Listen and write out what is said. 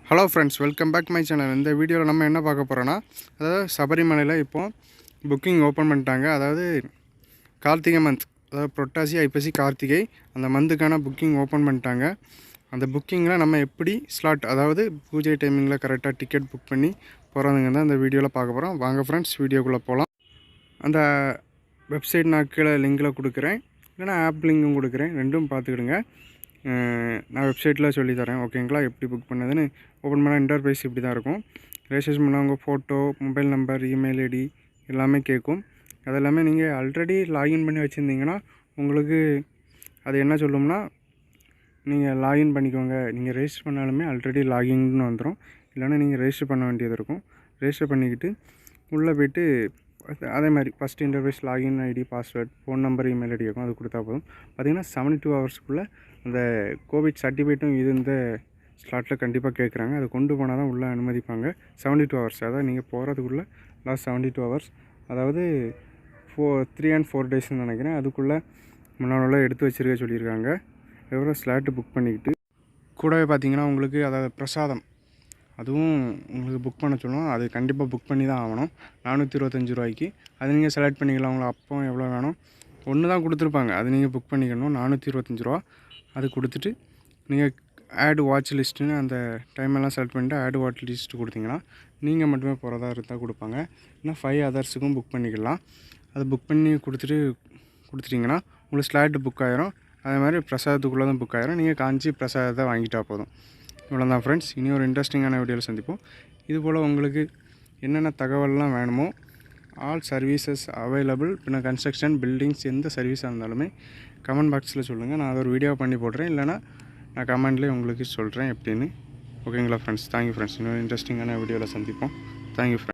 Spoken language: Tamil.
Hello friends, welcome back my channel. இந்த வீடியோவில் நம்ம என்ன பார்க்க போகிறோன்னா, அதாவது சபரிமலையில் இப்போது புக்கிங் ஓப்பன் பண்ணிட்டாங்க. அதாவது கார்த்திகை மந்த், அதாவது புரட்டாசி, ஐப்பசி, கார்த்திகை அந்த மந்த்துக்கான புக்கிங் ஓப்பன் பண்ணிட்டாங்க. அந்த புக்கிங்கில் நம்ம எப்படி ஸ்லாட், அதாவது பூஜை டைமிங்கில் கரெக்டாக டிக்கெட் புக் பண்ணி போகிறதுங்க தான் இந்த வீடியோவில் பார்க்க போகிறோம். வாங்க ஃப்ரெண்ட்ஸ், வீடியோக்குள்ளே போகலாம். அந்த வெப்சைட் நான் கீழே லிங்கில் கொடுக்குறேன், இல்லைனா ஆப் லிங்கும் கொடுக்குறேன், ரெண்டும் பார்த்துக்கிடுங்க. நான் வெப்சைட்டில் சொல்லித்தரேன், ஓகேங்களா? எப்படி புக் பண்ணதுன்னு. ஓப்பன் பண்ணால் இன்டர்ஃபேஸ் இப்படி தான் இருக்கும். ரெஜிஸ்ட்ரேஷன் பண்ணால் உங்கள் photo, mobile number, email ID எல்லாமே கேட்கும். அதெல்லாமே நீங்கள் ஆல்ரெடி லாகின் பண்ணி வச்சுருந்தீங்கன்னா உங்களுக்கு அது என்ன சொல்லும்னா, நீங்கள் லாகின் பண்ணிக்கோங்க. நீங்கள் ரெஜிஸ்டர் பண்ணாலுமே ஆல்ரெடி லாகின்னு வந்துடும். இல்லைனா நீங்கள் ரெஜிஸ்டர் பண்ண வேண்டியது இருக்கும். ரெஜிஸ்டர் பண்ணிக்கிட்டு உள்ளே போய்ட்டு அதே மாதிரி first interface login ID, password, phone number, email ID இருக்கும். அது கொடுத்தா போதும். பார்த்திங்கன்னா 72 ஹவர்ஸ்க்குள்ளே அந்த கோவிட் சர்டிஃபிகேட்டும் இது இந்த ஸ்லாட்டில் கண்டிப்பாக கேட்குறாங்க. அது கொண்டு போனால் தான் உள்ளே அனுமதிப்பாங்க. 72 ஹவர்ஸ், அதாவது நீங்கள் போகிறதுக்குள்ளே லாஸ்ட் 72 ஹவர்ஸ், அதாவது 3 and 4 டேஸ்ன்னு நினைக்கிறேன். அதுக்குள்ளே முன்னாடி எடுத்து வச்சுருக்க சொல்லியிருக்காங்க. எவ்வளோ ஸ்லாட்டு புக் பண்ணிக்கிட்டு கூடவே பார்த்திங்கன்னா உங்களுக்கு அதாவது பிரசாதம் அதுவும் உங்களுக்கு புக் பண்ண சொல்லுவோம். அது கண்டிப்பாக புக் பண்ணி தான் ஆகணும். 425 ரூபாய்க்கு. அது நீங்கள் செலக்ட் பண்ணிக்கலாம். உங்களுக்கு அப்போ எவ்வளோ வேணும் ஒன்று தான் கொடுத்துருப்பாங்க. அது நீங்கள் புக் பண்ணிக்கணும். 425 ரூபா. அது கொடுத்துட்டு நீங்கள் ஆட் வாட்ச் லிஸ்ட்டுன்னு அந்த டைமெல்லாம் செலக்ட் பண்ணிவிட்டு ஆட் வாட்ச் லிஸ்ட்டு கொடுத்தீங்கன்னா நீங்கள் மட்டுமே போகிறதா இருந்தால் கொடுப்பாங்க. இன்னும் 5 அதர்ஸுக்கும் புக் பண்ணிக்கலாம். அது புக் பண்ணி கொடுத்துட்டிங்கன்னா உங்களுக்கு ஸ்லாட்டு புக் ஆகிரும். அதே மாதிரி பிரசாதத்துக்குள்ளே தான் புக் ஆகிரும். நீங்கள் காஞ்சி பிரசாதத்தை வாங்கிட்டா போதும். இவ்வளோ தான் ஃப்ரெண்ட்ஸ். இனி ஒரு இன்ட்ரெஸ்டிங்கான வீடியோவில் சந்திப்போம். இதுபோல் உங்களுக்கு என்னென்ன தகவல்லாம் வேணுமோ ஆல் சர்வீசஸ் அவைலபிள். பின்ன கன்ஸ்ட்ரக்ஷன், பில்டிங்ஸ் எந்த சர்வீஸாக இருந்தாலுமே கமெண்ட் பாக்ஸில் சொல்லுங்கள். நான் அதை ஒரு வீடியோ பண்ணி போடுறேன். இல்லைனா நான் கமெண்ட்லேயே உங்களுக்கு சொல்கிறேன் எப்படின்னு. ஓகேங்களா ஃப்ரெண்ட்ஸ்? Thank you friends. இன்னொரு இன்ட்ரெஸ்டிங்கான வீடியோவில் சந்திப்போம். Thank you friends.